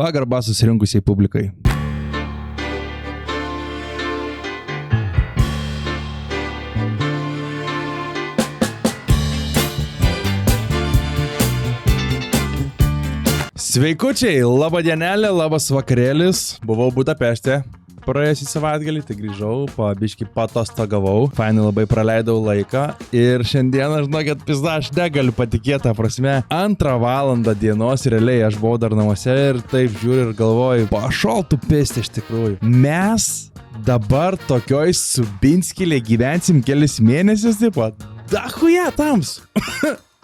Pagarba susirinkusiai publikai. Sveikučiai, laba dienelė, labas vakarėlis. Buvau Budapešte praėjusį savaitgalį, tai grįžau, biškį patostagavau, fainai labai praleidau laiką ir šiandieną, žinokit, pizda, aš negaliu patikėti, prasme, 2 valandą dienos realiai aš buvau dar namuose ir taip žiūriu ir galvoju, pašol tu pisti iš tikrųjų. Mes dabar tokioj Subinskylė gyvensim kelis mėnesius, taip pat, dachuja tams.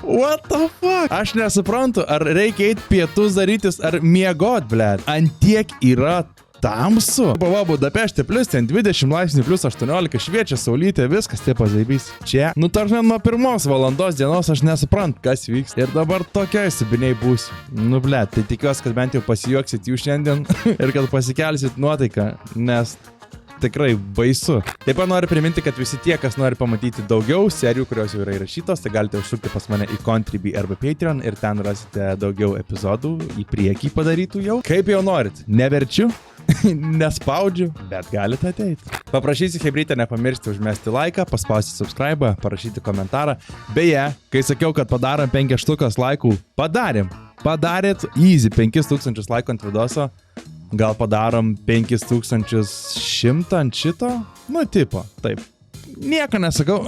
What the fuck? Aš nesuprantu, ar reikia eiti pietus darytis, ar miegot, blėt. Antiek yra tamsu. Buvau Budapešte, plus ten 20 laipsnių, plus 18, šviečia saulytė, viskas taip pazaibys. Čia, tarp nuo 1 valandos dienos aš nesuprantu, kas vyks. Ir dabar tokioj Subiniai būsiu. Blėt, tai tikiuosi, kad bent jau pasijuoksit jūs šiandien ir kad pasikelsit nuotaiką, nes tikrai baisu. Taip pat noriu priminti, kad visi tie, kas nori pamatyti daugiau serijų, kurios jau yra įrašytos, tai galite užsukti pas mane į Contribui arba Patreon ir ten rasite daugiau epizodų į priekį padarytų jau. Kaip jau norit, neverčiu, nespaudžiu, bet galite ateiti. Paprašysiu chebrytę nepamiršti užmesti laiką, paspausti subscribe, parašyti komentarą. Beje, kai sakiau, kad padarom 5 laikų, padarėm. Padarėt easy 5000 laikų ant vidoso. Gal padarom 5100 ant šito? Nu, tipo, taip. Nieko nesakau.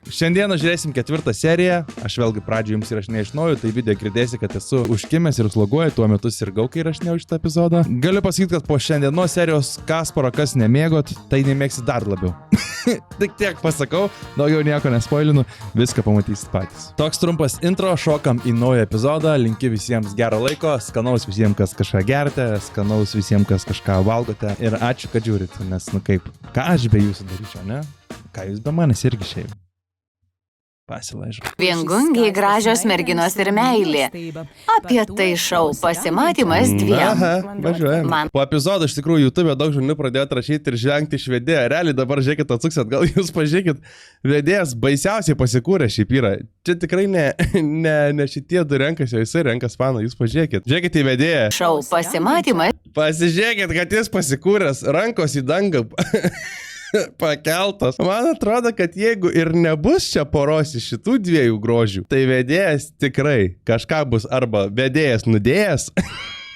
Šiandieną žiūrėsim 4 seriją. Aš vėlgi pradžioje jums įrašinėjau iš naujo, tai video girdėsi, kad esu užkimęs ir sloguoju, tuo metu sirgau, kai įrašinėjau šitą epizodą. Galiu pasakyti, kad po šiandienos serijos Kasparo, kas nemėgot, tai nemėgsi dar labiau. Tik tiek pasakau, daugiau nieko nespoilinu, viską pamatysit patys. Toks trumpas intro, šokam į naują epizodą, linkiu visiems gero laiko, skanaus visiems, kas kažką gerite, skanaus visiems, kas kažką valgote ir ačiū, kad žiūrit, nes kaip, ką aš be jūsų daryčiau, ne? Ką jūs be manęs irgi šiaip? Pasilaižau. Viengungiai gražios merginos ir meilė. Apie tai šou pasimatymas 2. Aha, važiuojam. Po epizodo iš tikrųjų YouTube daug žmonių pradėjo rašyti ir žengti iš vedėjo. Realiai dabar žiūrėkit, atsuksit, gal jūs pažiūrėkit, vedėjas baisiausiai pasikūrė šiaip yra. Čia tikrai ne šitie du renkasi, o jisai renkas fanų, jūs pažiūrėkit. Žiūrėkit į vedėją. Šou pasimatymas. Pasižiūrėkit, kad jis pasikūręs, rankos į dangą. Pakeltas. Man atrodo, kad jeigu ir nebus čia poros iš šitų 2 grožių, tai vedėjas tikrai kažką bus arba vedėjas nudėjęs,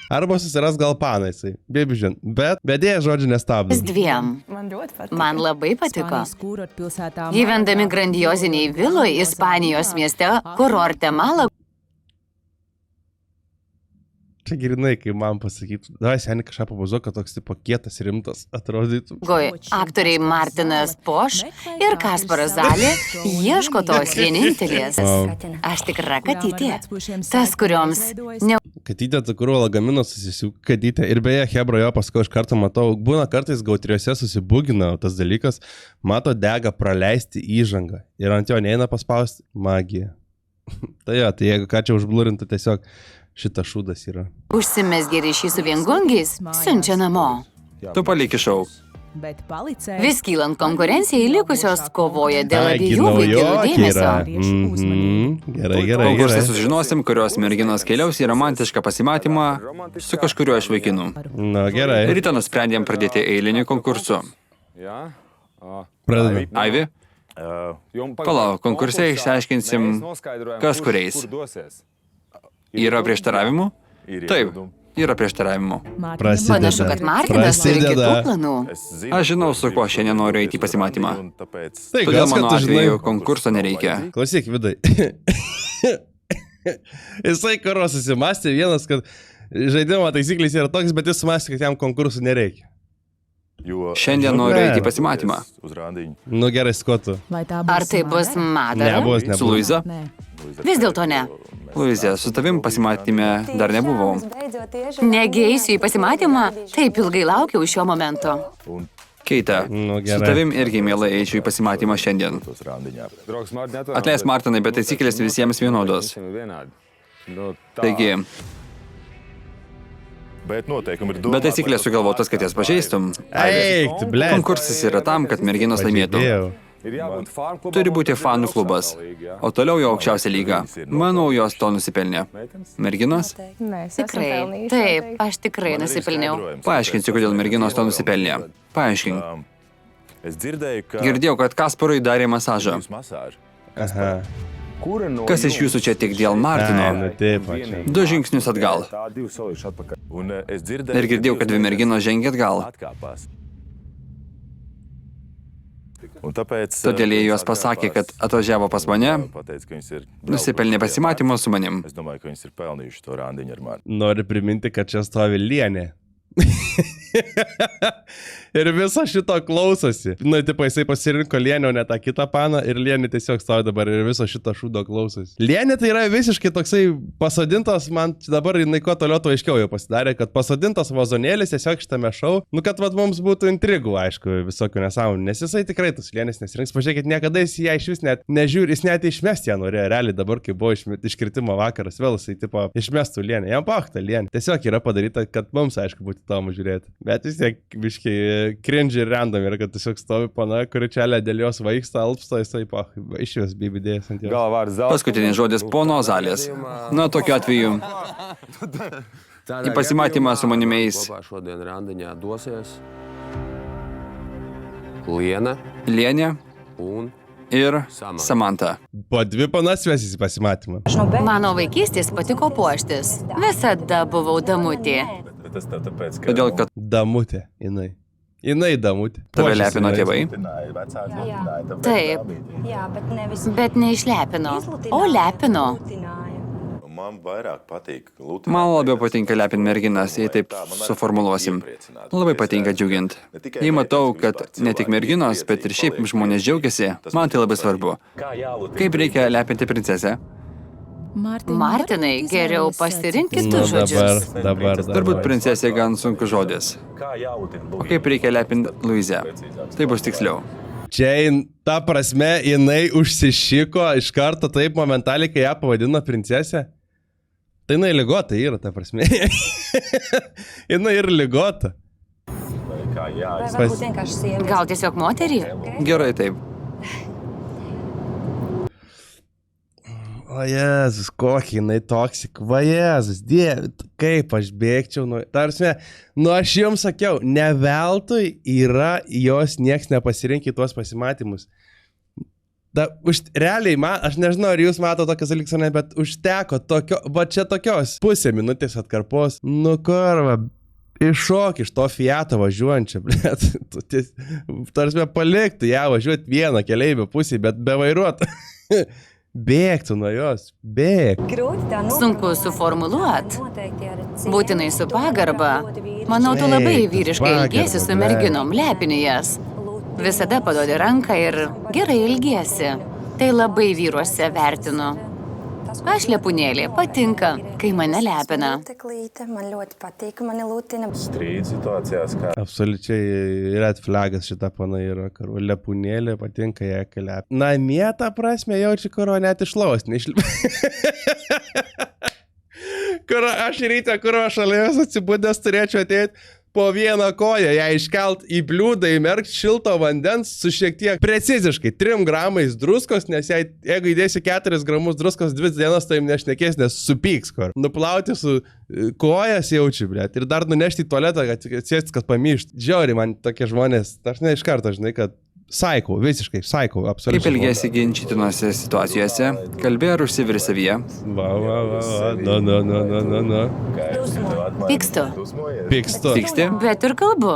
arba susiras gal panaisai. Bėbižin. Bet vedėjas žodžiu nestabdo. 2. Man labai patiko. Gyvendami grandioziniai viloj Ispanijos mieste kurorte Malagoje. Čia girinai, kai man pasakytų, davai seniai kažką pabazuok, kad toks tipo kietas rimtas atrodytų. Aktoriai Martinas Poš ir Kasparas Zalė ieško tos vienintelės. Aš tikra katytė. Tas, kurioms ne... Katytė, ta kurio lagamino susisiūk katytė. Ir beje, hebra jo paskui aš kartą matau, būna kartais gautriuose susibugina tas dalykas, mato dega praleisti įžangą. Ir ant jo neina paspausti magija. Tai jo, tai jeigu ką čia užblurintų tiesiog... Šitas šūdas yra. Užsimesgė ryšį su viengungiais, siunčia namo. Tu palik šou. Vis kylant konkurencijai, likusios kovoja dėl abiejų vaikinų dėmesio. Gerai. Konkursai sužinosim, kurios merginos keliaus į romantišką pasimatymą su kažkuriuo iš vaikinų. Na, gerai. Rytą nusprendėm pradėti eilinį konkursų. Pradedame. Aivi? Palauk, konkurse išsiaiškinsim, kas kuriais. Yra prieštaravimų? Taip, yra prieštaravimų. Panašu, kad Martinas turi kitų planų. Aš žinau, su kuo šiandien noriu eiti į pasimatymą. Tai Todėl mano atveju konkurso nereikia. Klausyk, Vidai. Jisai karo susimastė vienas, kad žaidimo taisyklės yra toks, bet jis sumastė, kad jam konkursų nereikia. Šiandien noriu eiti į pasimatymą. Nu gerai, skotu. Ar tai bus Madara? Nebus. Su Luiza? Vis dėlto ne. Luizė, su tavim pasimatyme dar nebuvau. Negėsiu į pasimatymą, taip ilgai laukiau šio momento. Keita, su tavim irgi mielai eičiau į pasimatymą šiandien. Atleis Martinai, bet taisyklės visiems vienodos. Taigi, bet taisyklės sugalvotas, kad jas pažeistum. Eik, tu, blėt. Konkursas yra tam, kad merginos laimėtų. Turi būti fanų klubas, o toliau jau aukščiausia lyga. Manau, jos to nusipelnė. Merginos? Tikrai. Taip, aš tikrai nusipelniau. Paaiškinsiu, kodėl merginos to nusipelnė. Paaiškink. Girdėjau, kad Kasparui darė masažą. Aha. Kas iš jūsų čia tik dėl Martino? Taip, ačiū. 2 žingsnius atgal. Ir girdėjau, kad 2 merginos žengė atgal. Todėl jie juos pasakė, kad atvažiavo pas mane, nusipelnė pasimatymo su manim. Noriu priminti, kad čia stovi Lienė. Ir viso šito klausosi. Nu, tipo, jisai pasirinko Lienę, o ne tą kitą paną. Ir Lienė tiesiog stovi dabar ir viso šito šūdo klausosi. Lienė tai yra visiškai toksai pasodintas, man dabar jinai kuo toliau to aiškiau jau pasidarė, kad pasodintas vazonėlis tiesiog šitame šou. Nu, kad vat mums būtų intrigų, aišku, visokių nesąmonių. Nes jisai tikrai tos Lienės nesirinks. Pažiūrėkit, niekada jis ją iš vis net nežiūri, jis net išmesti ją norėjo. Realiai dabar, kai buvo iškritimo vakaras, vėl jisai tipo išmestų Lienę. Jam pakta Lienė. Tiesiog yra padaryta, kad mums, aišku, būtų įdomu žiūrėti. Bet vis tiek biškiai cringe ir random yra, kad tiesiog stovi pana, kuri čia dėl jos vaiksta, alpsta, jisai iš jos bibidėjęs ant jos. Paskutinis žodis pono Zalės. Na, tokiu atveju. Į pasimatymą su manimiais. Lienė ir Samanta. Po 2 panas vesis į pasimatymą. Mano vaikystės patiko puoštis. Visada buvau damutė. Todėl, kad Damutė, jinai damutė. tave lepino tėvai. Taip, bet neišlepino, o lepino. Man labiau patinka lepinti merginas, jei taip suformuluosim. Labai patinka džiugint. Jei matau, kad ne tik merginos, bet ir šiaip žmonės džiaugiasi, man tai labai svarbu. Kaip reikia lepinti princesę? Martinai, geriau pasirink Nu, kitus žodžius. dabar. Turbūt princesė gan sunkus žodis. O kaip reikia lepinti Luizę? Tai bus tiksliau. Čia, ta prasme, jinai užsišiko iš karto taip momentaliai, kai ją pavadino princesė. Tai jinai ligota yra, ta prasme. Jinai ir ligota. Gal tiesiog moterį? Gerai taip. O Jėzus, kokį jinai toksik, va Jėzus, Dieve, kaip aš bėgčiau, tarsi, aš jums sakiau, ne veltui yra jos nieks nepasirinkė tuos pasimatymus. Realiai, aš nežinau, ar jūs matote tokias dalykas, ar ne, bet užteko tokio, va čia tokios pusė minutės atkarpos, nu kur, va, iššok iš to Fiato važiuojančio, blėt, tarsi paliktų ją važiuoti vieną keleivio pusį, bet be vairuot. Bėgtų nuo jos, bėg. Sunku suformuluot. Būtinai su pagarba. Manau, tu labai vyriškai ilgiesi su merginom, lepini jas. Visada paduodi ranką ir gerai ilgiesi. Tai labai vyruose vertinu. Aš lepūnėlė, patinka, kai mane lepina. Absoliučiai red flagas šita pana yra, kur lepūnėlė patinka ją, kai lepina. Namie tą prasme jaučiu, kur net iš lovos neišlipa. Kur aš ryte, kur aš šalia atsibudęs turėčiau ateiti po vieną koją, ją iškelt į bliūdą, įmerkt šilto vandens su šiek tiek preciziškai 3 gramais druskos, nes jeigu įdėsi 4 gramus druskos 2 dienas, tai jums nešnekės, nes supyks kur. Nuplauti su kojas jaučiu, blėt, ir dar nunešti į tualetą, kad atsėsti, kad pamyšt. Žiauri, man tokie žmonės, aš ne iš karto žinai, kad Saiko, visiškai saiko, absoliučiai. Kaip elgėsi ginčytinose situacijose? Kalbė ar užsiviri savyje? Pykstu. Pyksti? Bet ir kalbu.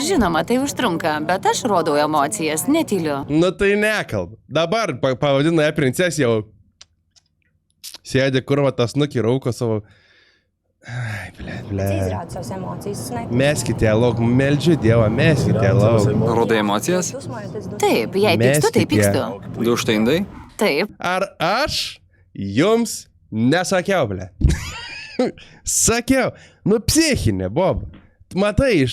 Žinoma, tai užtrunka, bet aš rodau emocijas, netyliu. Nu tai nekalbu. Dabar pavadinu ją princesė, jau sėdė kurva tas nuki rauko savo. Ai, blėt. Meskite lauk, meldžiu Dievą, meskite lauk. Rodai emocijas? Taip, jei pykstu, tai pykstu. Dūžta indai? Taip. Ar aš jums nesakiau, blėt? Sakiau, nu psichinė, Bob. Matai,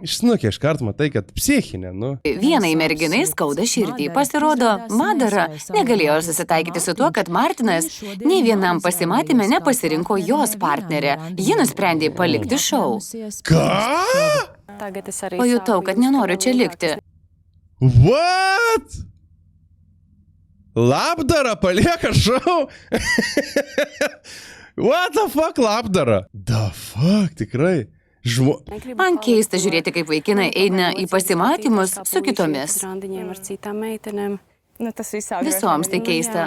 iš snukio iškart matai, kad psichinė, nu. Vienai merginai skauda širdį. Pasirodo, Madara negalėjo susitaikyti su tuo, kad Martinas nei vienam pasimatyme nepasirinko jos partnerę. Ji nusprendė palikti šou. Ką? Pajutau, kad nenoriu čia likti. What? Labdara palieka šou? What the fuck labdara? The fuck, tikrai. Man keista žiūrėti, kaip vaikinai eina į pasimatymus su kitomis. Visoms tai keista.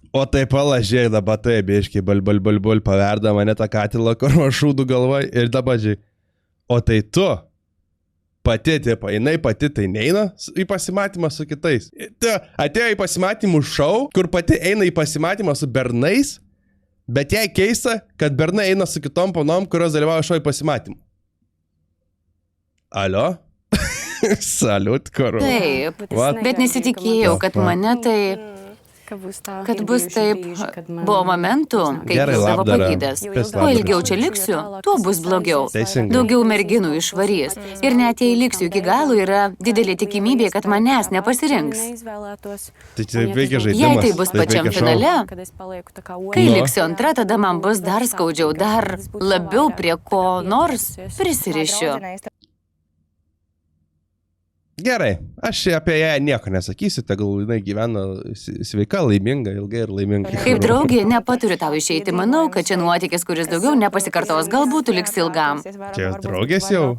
O tai palažiai dabar tai, biški, bul, paverda mane tą katilą, kur šūdų galvoj ir dabar žiai. O tai tu, pati, tipo, jinai pati tai neina į pasimatymą su kitais. Atėjo į pasimatymų šou, kur pati eina į pasimatymą su bernais, bet jai keista, kad bernai eina su kitom ponom, kurios dalyvauja šou į pasimatymą. Alio? Saliut, karo. Taip, bet nesitikėjau, kad mane tai... Kad bus taip, buvo momentų, kai jis savo pagydęs. Kuo ilgiau čia liksiu, tuo bus blogiau. Daugiau merginų išvarys. Ir net jei liksiu iki galo, yra didelė tikimybė, kad manęs nepasirinks. Tai veikia žaidimas. Jei tai bus pačiam finale, kai liksiu antra, tada man bus dar skaudžiau, dar labiau prie ko nors prisirišiu. Gerai, aš apie ją nieko nesakysiu, tegul jinai gyvena sveika, laiminga, ilgai ir laiminga. Kaip draugė, nepaturiu tau išeiti. Manau, kad čia nuotykis, kuris daugiau nepasikartos, galbūt tu liks ilgam. Čia draugės jau.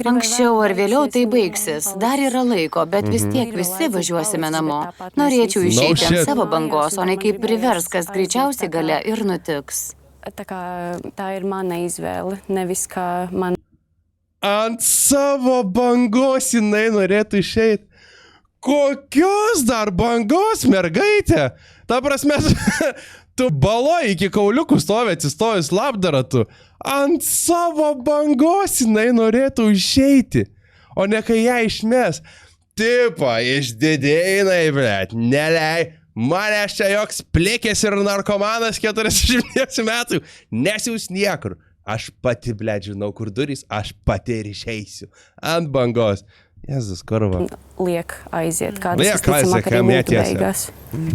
Anksčiau ar vėliau tai baigsis. Dar yra laiko, bet vis tiek visi važiuosime namo. Norėčiau išeiti ant savo bangos, o ne kaip privers, kas greičiausiai gale ir nutiks. Tā ir mana izvēle, nevis kā man. Ant savo bangos jinai norėtų išeiti. Kokios dar bangos, mergaitė? Ta prasme, tu baloji iki kauliukų stovi atsistojus labdarą tu. Ant savo bangos jinai norėtų išeiti. O ne kai ją išmes. Tipo, išdidėjai, blėt, nelei. Manęs čia joks plikės ir narkomanas 40 metų. Nesiūs niekur. Aš pati, blėt, žinau, kur durys, aš pati ir išeisiu. Ant bangos. Jėzus, korva. Liek aiziet, kādas visticamāk arī būtu beigās.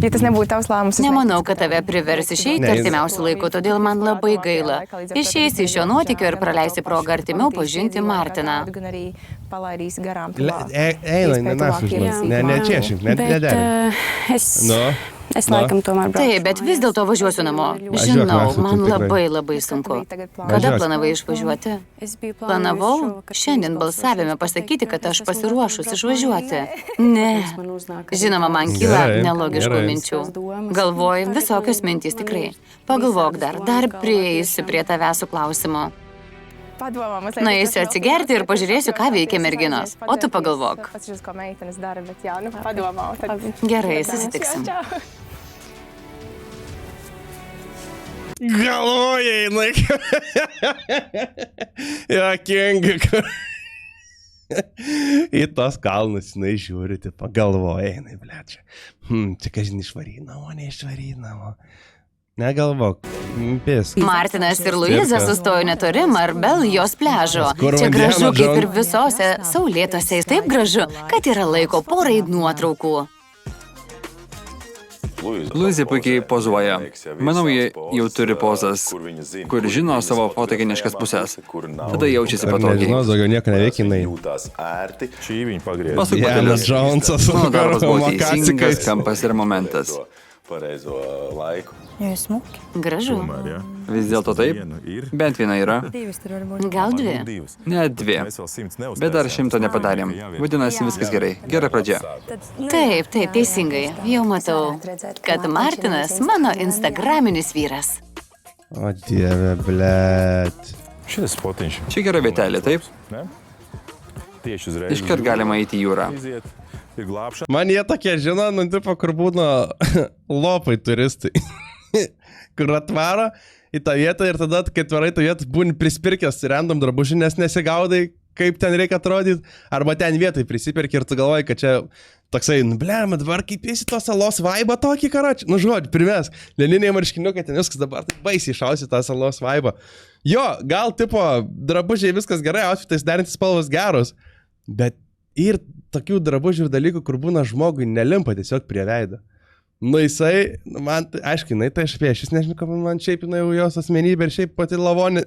Ja tas nebūtu tavs lēmums, Nemanau, kad tave privers išeiti artimiausių laikų, todėl man labai gaila. Išeisi iš šio nuotykio ir praleisi progą artimiau pažinti Martiną. Eina, nesužinau. Nečiešink, nedarink. Es laikam tomēr braucu. Taip, bet vis dėlto važiuosiu namo. Žinau, man labai sunku. Kada planavai išvažiuoti? Planavau šiandien balsavime pasakyti, kad aš pasiruošus išvažiuoti. Ne. Žinoma, man kyla nelogiškų minčių. Galvoju, visokios mintys tikrai. Pagalvok dar prieisiu prie tavęs su klausimu. Nueisiu atsigerti ir pažiūrėsiu, ką veikia merginos. O tu pagalvok. Gerai, susitiksim. Galvoja, jinai. Jokinga, kur. Į tos kalnus, jinai žiūri, tipo, galvoja, jinai, blėt, čia. Čia kažin išvarynamo, neišvarynamo. Negalvok, pisk. Martinas ir Luiza sustojo netoli Marbelijos pliažo. Čia gražu, kaip ir visose saulėtose. Taip gražu, kad yra laiko porai nuotraukų. Luizė puikiai pozuoja. Manau, jie jau turi pozas, kur žino savo fotogeniškas pusės. Tada jaučiasi patogiai. Nežinau, daugiau nieko neveikia, jinai. Pasuk batelius. Mano darbas buvo teisingas kampas ir momentas. Gražu. Vis dėlto taip, bent viena yra. Gal dvi? Ne, dvi. Bet dar 100 nepadarėm. Vadinasi, viskas gerai. Gera pradžia. Taip, teisingai. Jau matau, kad Martinas mano instagraminis vyras. O dieve, blėt. Čia gera vietelė, taip? Iškart galima eiti į jūrą. Man jie tokie žino, nu, tipo, kur būna lopai turistai. Kur atvaro į tą vietą ir tada, kai atvarai tą vietą, būni prispirkęs random drabužį, nes nesigaudai, kaip ten reikia atrodyti. Arba ten vietai prisipirki ir tu galvoji, kad čia toksai, nu, blema, dabar kaip esi to salos vaibą tokį karačią. Nu, žodžiu, primesk, leniniai marškiniukai, ten viskas dabar taip baisiai šausi tą salos vaibą. Jo, gal, tipo, drabužiai viskas gerai, outfitais derintis spalvos geros, bet ir tokių drabužių ir dalykų, kur būna žmogui nelimpa tiesiog prie veido. Nu, jisai, man, aišku, jinai tai aš apie šis, nežinau, man šiaip jinai jau jos asmenybė ir šiaip pati lavonė.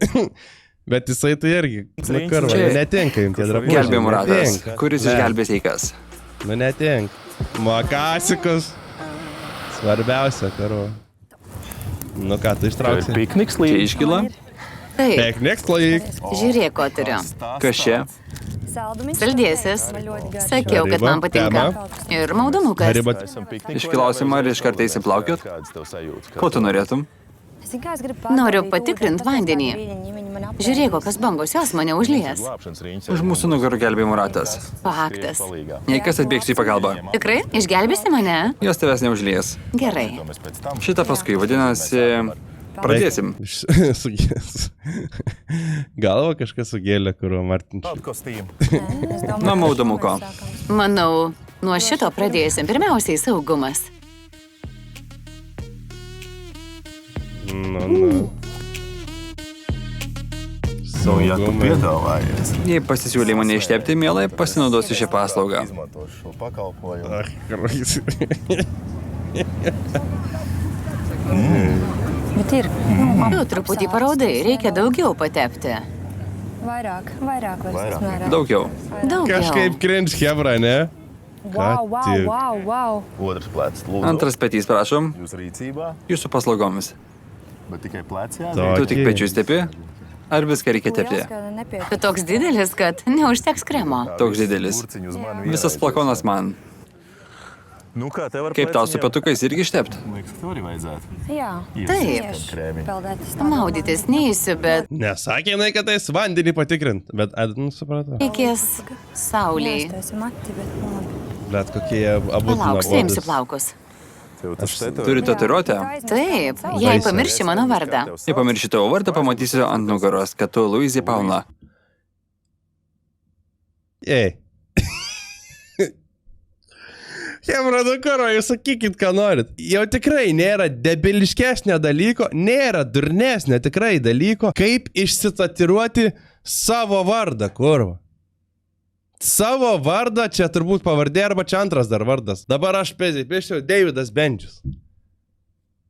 Bet jisai tai irgi, nu karva, Čia- netinka jums tie drabužiai. Gelbėjimo ratas. Netinka. Kuris Ne. išgelbės eikas? Nu netinka. Makasikas. Svarbiausia, karva. Nu ką, tu ištrauksi? Čia iškyla? Taip, Techniks laik. žiūrėk, ko turiu. Kas čia? Saldėsis. Sakiau, kad man patinka. Ir maudomukas. Hariba. Išklausimą ir iš karto įsiplaukiot? Ko tu norėtum? Noriu patikrinti vandenį. Žiūrėk, kokios bangos jos mane užlies. Už mūsų nugarų gelbėjimo ratas. Faktas. Jei kas atbėgsiu į pagalbą. Tikrai? Išgelbėsi mane? Jos tavęs neužlies. Gerai. Šitą paskui vadinasi... Pradėsim. Sugės. Galva kažkas sugėlė, kur Martin. Nuo maudomuko. Manau, nuo šito pradėsim. Pirmiausiai saugumas. Nu. Saugumai. Jei pasisiūlė mane ištepti, mielai pasinaudosiu šią paslaugą. Ach, karvais. Tu truputį paraudai, reikia daugiau patepti. Daugiau. Daugiau. Kažkaip cringe hebra, ne? Ką tik? Antras petys, prašom. Jūsų paslaugomis. Tu tik pečius tepi? Ar viską reikia tepti? Tu toks didelis, kad neužteks kremo. Toks didelis. Visas flakonas man. Kaip tau su petukais irgi ištept? Taip. Maudytis neįsiu, bet Nesakė jinai, kad tais vandenį patikrint, bet, nu, supratau. reikės sauliai. Bet kokie jie abu Palauk, seimsiu nuobodūs. plaukus. Turi tatuiruotę? Taip, jei pamirši mano vardą. Jei pamirši tavo vardą, pamatysiu ant nugaros, kad tu Luizė Paula. Ei. Hebra, nu karo, jūs sakykit, ką norit. Jau tikrai nėra debiliškesnio dalyko, nėra durnesnio tikrai dalyko, kaip išsitatiruoti savo vardą, kurva. Savo vardą, čia turbūt pavardė arba čia antras dar vardas. Dabar aš piešiu Davidas Benčius.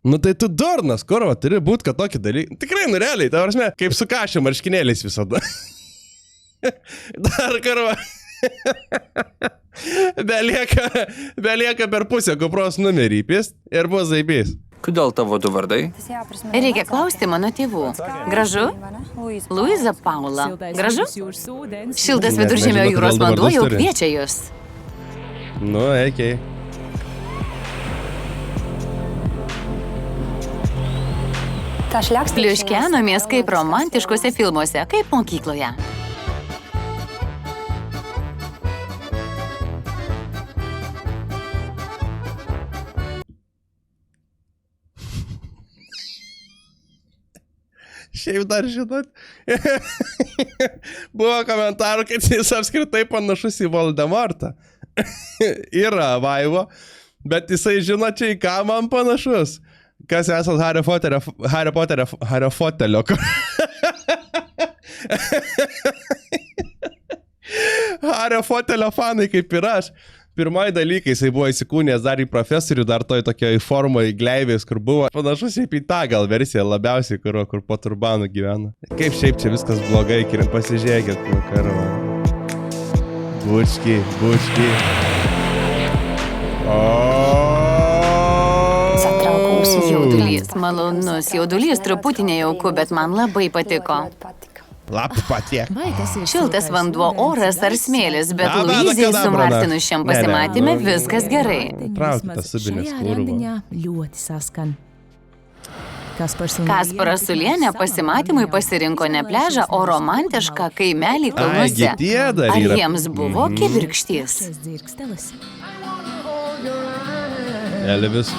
Nu tai tu durnas, kurva, turi būti, kad tokį dalyką. Tikrai, nu realiai, ta prasme, kaip su kašio marškinėliais visada. Dar kurva. Belieka per pusę kupros numerį įpist ir bus zaibys. Kodėl tavo du vardai? Reikia klausti mano tėvų. Gražu? Luiza Paula. Gražu? Šiltas Viduržemio jūros vanduo jau kviečia jūs. Nu, eikiai. Pliuškenomės kaip romantiškose filmuose, kaip mokykloje. Šiaip dar žinot. Buvo komentarų, kad jis apskritai panašus į Voldemortą. Yra vaivo, bet jisai žino čia į ką man panašus. Kas esat Hario Fotelio. Hario Fotelio fanai kaip ir aš. Pirmai dalykai, jisai buvo įsikūnęs dar į profesorių, dar toj tokioj formoje gleivės, kur buvo panašus į tą gal versiją labiausiai, kur po turbanu gyvena. Kaip šiaip čia viskas blogai, pasižiūrėkit, nu karva. Bučki. Jaudulys, malonus jaudulys, truputį nejauku, bet man labai patiko. Laps patiek. Šiltas vanduo, oras ar smėlis, bet Luizijai su Martinu šiam pasimatymė viskas gerai. Traukite subinės kurvą. Ļoti saskan. Kasparas su Liene pasimatymui pasirinko ne pležą, o romantišką kaimelį kalnuose. Ai, tie dar Ar yra. jiems buvo kibirkštys? Elvis.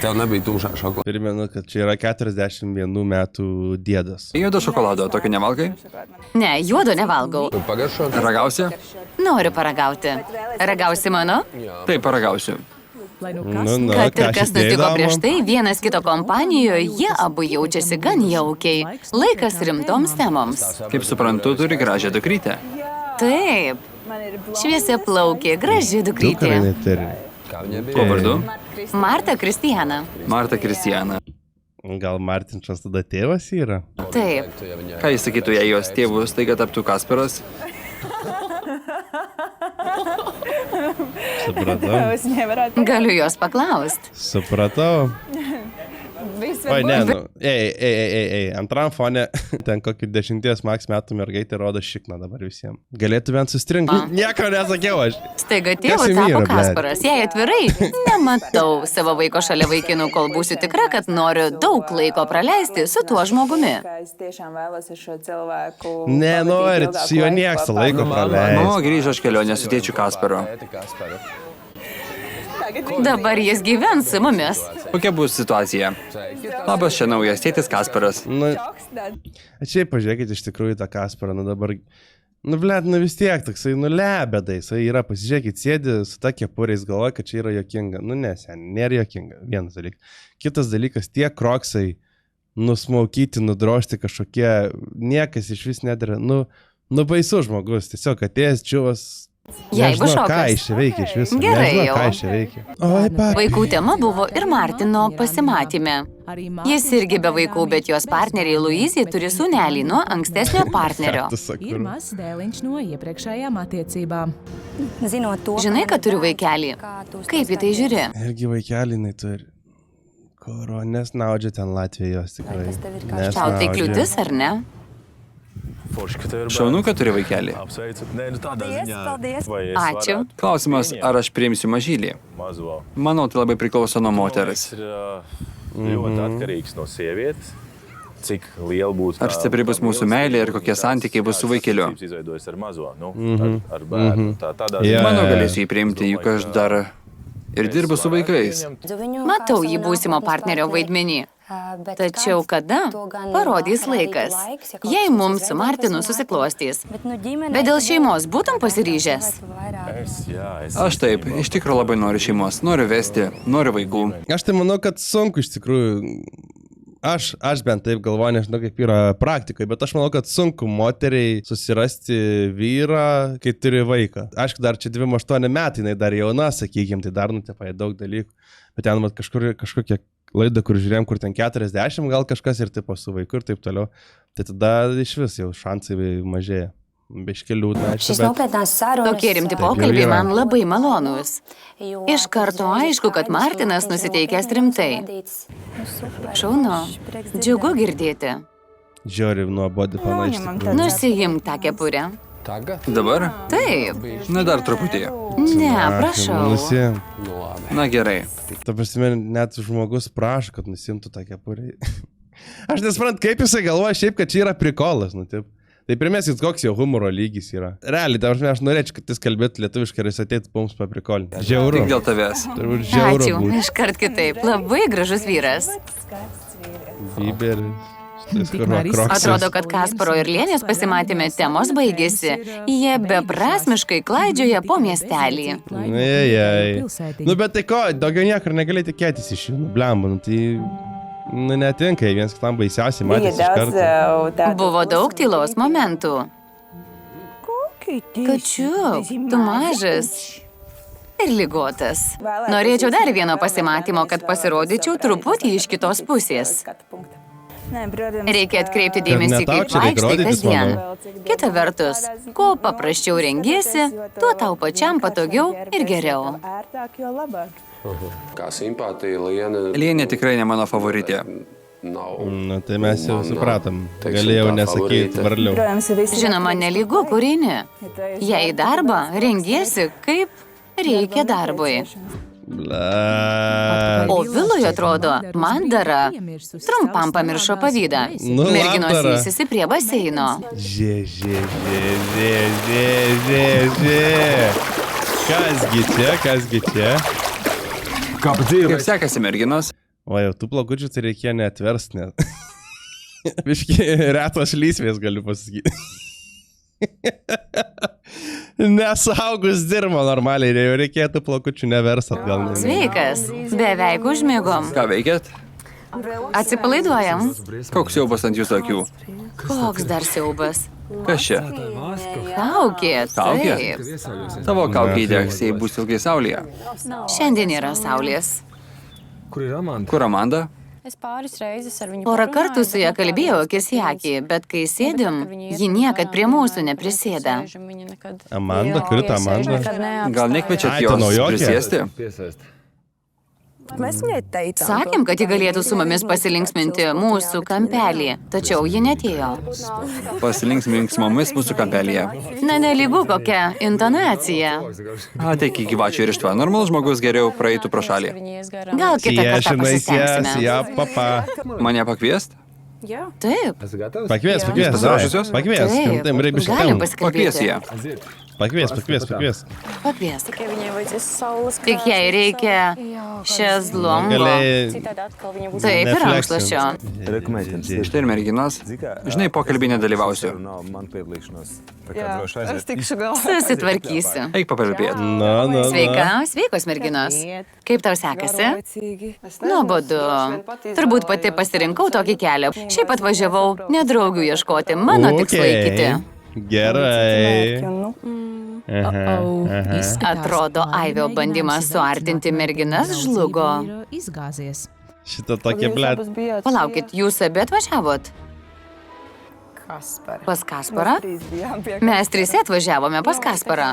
Tau nebija tumšą šokoladų. Primenu, kad čia yra 41 metų dėdas. Juodo šokolado, tokio nevalgai? Ne, juodo nevalgau. Pagaršo? Ragausi? Noriu paragauti. Ragausi mano? Taip, paragausiu. Nu, Kad ir ką kas šitie nutiko įdomu? prieš tai, vienas kito kompanijoje, jie abu jaučiasi gan jaukiai. Laikas rimtoms temoms. Kaip suprantu, turi gražią dukrytę. Taip. Šviesia plaukė, graži Dukrai dukrytė. neturi. Kuo vardu? Marta Kristijana. Marta Kristijana. Gal Martinčas tada tėvas yra? Taip. Ką jis sakytų, jei jos tėvų staiga taptų Kasparas? Supratau. Galiu jos paklausti. Supratau. Oi, ne, nu, ei, antram fone ten kokį 10 maks metų mergaitė rodo šikną dabar visiems. Galėtų vien sustringti. Nieko nesakiau aš. Staiga tėvu Kas jum tapo yra, blet? Kasparas. Jei atvirai, nematau savo vaiko šalia vaikinų, kol būsiu tikra, kad noriu daug laiko praleisti su tuo žmogumi. Nenorit, su juo nieks laiko praleisti. Grįžo iš kelionės su tėčiu Kasparu. Dabar jis gyvens su mumis. Kokia bus situacija? Labas, čia naujas tėtis Kasparas. Nu, šiaip pažiūrėkit iš tikrųjų tą Kasparą, nu dabar, nu blėt, nu vis tiek toksai, nu lebedai, jisai yra, pasižiūrėkit, sėdi su ta kepuriais, galvoja, kad čia yra juokinga. Nu ne, sen, nėra juokinga, vienas dalykas. Kitas dalykas, tie kroksai, nusmaukyti, nudrošti kažkokie, niekas iš vis nedara, nu baisus žmogus, tiesiog atėjęs čiuvas. Jei bus Ką šokas. iš čia veikia iš viso? Gerai Nežinau, jau. ką iš čia veikia. Oi, papi. Vaikų tema buvo ir Martino pasimatyme. Jis irgi be vaikų, bet jos partneriai Luizė turi sūnelį nuo ankstesnio partnerio. Tu sakai. Ir mazs dēliņš no iepriekšējām attiecībām. Žinai, kad turiu vaikelį. Kaip į tai žiūri? Irgi vaikelį jinai turi. Koronės naudžia ten Latvijos tikrai. Tau tai kliūtis, ar ne? Šaunu, kad turi vaikelį. Ačiū. Klausimas, ar aš priimsiu mažylį? Manau, tai labai priklauso nuo moters. Ar stipri bus mūsų meilė ir kokie santykiai bus su vaikeliu? Manau, galėsiu jį priimti, juk aš dar ir dirbu su vaikais. Matau jį būsimo partnerio vaidmenį. Tačiau kada? Parodys laikas. Jei mums su Martinu susiklostys. Bet dėl šeimos būtum pasiryžęs? Aš taip, iš tikrųjų labai noriu šeimos, noriu vesti, noriu vaikų. Aš tai manau, kad sunku iš tikrųjų. Aš bent taip galvoju, nežinau kaip yra praktikai, bet aš manau, kad sunku moteriai susirasti vyrą, kai turi vaiką. Aišku, dar čia 28 metai, jinai dar jauna, sakykim, tai dar nutepai daug dalykų. Bet ten mat kažkokia laida, kur žiūrėjom, kur ten 40 gal kažkas ir tipo su vaiku ir taip toliau. Tai tada iš vis jau šansai mažėja. Biški liūdna. Tokie rimti pokalbiai man labai malonūs. Iš karto aišku, kad Martinas nusiteikęs rimtai. Šaunu. Džiugu girdėti. Žiūri nuo body panašiai. Nusijimk tą kepurę. Dabar? Taip. Na dar truputį. Ne, prašau. Nusim. Na gerai. Ta prasme, net žmogus prašo, kad nusimtų tą kepurę. Aš nesprant, kaip jisai galvoja šiaip, kad čia yra prikolas, nu taip. Tai primėsit, koks jo humoro lygis yra. Realiai, aš norėčiau, kad jis kalbėtų lietuviškai ir jis ateitų mums paprikolinti. Žiauru. Tik dėl tavęs. Turbūt žiauru Ačiū. būtų. Iškart kitaip. Labai gražus vyras. Biberis. Atrodo, kad Kasparo ir Lienės pasimatėme temos baigėsi. Jie beprasmiškai klaidžioja po miestelį. Nu bet tai ko, daugiau niekur negali tikėtis iš jų. Nu blemba, nu tai... Nu netinka, vienas kitam baisiausiai matys iš karto. Buvo daug tylos momentų. Kačiuk, tu mažas ir ligotas. Norėčiau dar vieno pasimatymo, kad pasirodyčiau truputį iš kitos pusės. Reikia atkreipti dėmesį, kaip vaikštai kasdien. Kita vertus, kuo paprasčiau rengiesi, tuo tau pačiam patogiau ir geriau. Kā simpātija Liena. Lienė tikrai ne mano favoritė. Nu tai mes jau supratom. Galėjau nesakyti varliau. Žinoma, nelygu, kur eini. Jei į darbą, rengiesi, kaip reikia darbui. O Vilui atrodo, mandara trumpam pamiršo pavydą. Nu, Merginos labdara. įsisi prie baseino. Žė. Kasgi čia? Kaip sekasi merginos? O jau tų plakučių tai reikėjo neatverst net. Biški retos lysvės galiu pasakyti. Nesaugus dirbo normaliai, jau reikėtų plakučių nevers atgal. Sveikas, beveik užmigom. Ką veikėt? Atsipalaiduojam. Koks siaubas ant jūsų akių? Koks dar siaubas? Kas čia? Kaukė, Kaukė? taip. Tavo kaukė įdegs, jei bus ilgai saulėje. Šiandien yra saulės. Kur Amanda? Porą kartų su ją kalbėjau akis į akį, bet kai sėdim, ji niekad prie mūsų neprisėda. Amanda, kuri ta Amanda? Gal nekviečiat Ai, ta jos naujokė? prisėsti? Sakėm, kad ji galėtų su mumis pasilinksminti mūsų kampelį, tačiau ji netėjo. Pasilinksmink su mumis mūsų kampelyje. Na, nelygu kokia intonacija. Ateik į gyvačių ir ištva. Normalus žmogus geriau praeitų pro šalį. Gal kitą kartą Yes, pasistengsime. papa. Mane pakviest? Taip, Pakvies, pasiruošusios? pakvies. taip, Taip, reikia galim biškai. Pakvies pasikalbėti. ją. Pakvies. Pakvies. Tik jai reikia šezlongo. Galėjai... Taip, ir Netflix'e. rankšluosčio. Štai ir merginos. Žinai, pokalbį nedalyvausiu. Susitvarkysiu. Eik papalbėt. Na. Sveikos merginos. Kaip tau sekasi? Nuobodu. Turbūt pati pasirinkau tokį kelią. Šiaip atvažiavau nedraugių ieškoti, mano tikslai kiti. Gerai. Atrodo, Aivio bandymas suartinti merginas žlugo. Izgāzies. Šitą tokia, blėt. Palaukit, jūs abi atvažiavot? Pas Kasparą? Mes trise atvažiavome pas Kasparą.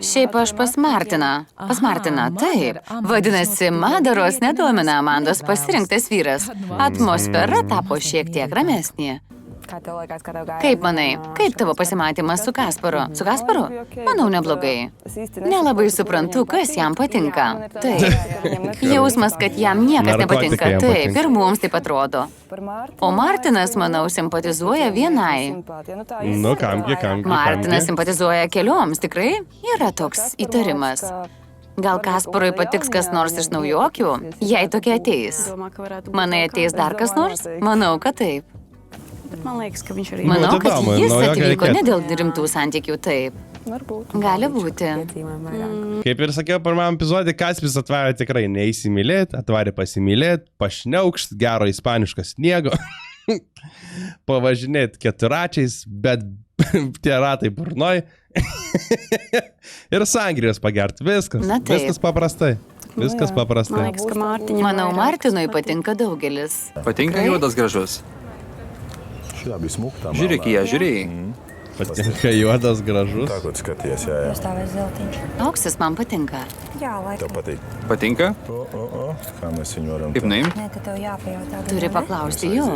Šiaip aš pas Martiną. Pas Martiną, taip. Vadinasi, Madaros nedomina Amandos pasirinktas vyras. Atmosfera tapo šiek tiek ramesnė. Kaip manai, kaip tavo pasimatymas su Kasparu? Su Kasparu? Manau, neblogai. Nelabai suprantu, kas jam patinka. Taip. Jausmas, kad jam niekas Narkotikai nepatinka. jam Taip, patinka. ir mums taip atrodo. O Martinas, manau, simpatizuoja vienai. Nu, kamgi. Martinas simpatizuoja kelioms, tikrai? Yra toks įtarimas. Gal Kasparui patiks kas nors iš naujokių? Jei tokie ateis. Manai, ateis dar kas nors? Manau, kad taip. Manau, Būtų kad įdomu, jis naujoką atvyko reikėtų. ne dėl rimtų santykių, taip. Gali būti. Kaip ir sakiau, pirmam epizodį Kaspis atvarė tikrai neįsimylėti, atvarė pasimylėti, pašniaukšt, gero ispaniško sniego, pavažinėti keturačiais, bet tie ratai burnoj ir sangrijos pagert. Viskas. Na taip. Viskas paprastai. Viskas paprastai. Manau, Martinui patinka daugelis. Patinka juodas gražus. Žiūrėk į ją, žiūrėjai. Patinka juodas gražus. Auksis man patinka. Patinka? Kaip nuim? Turi paklausti jų.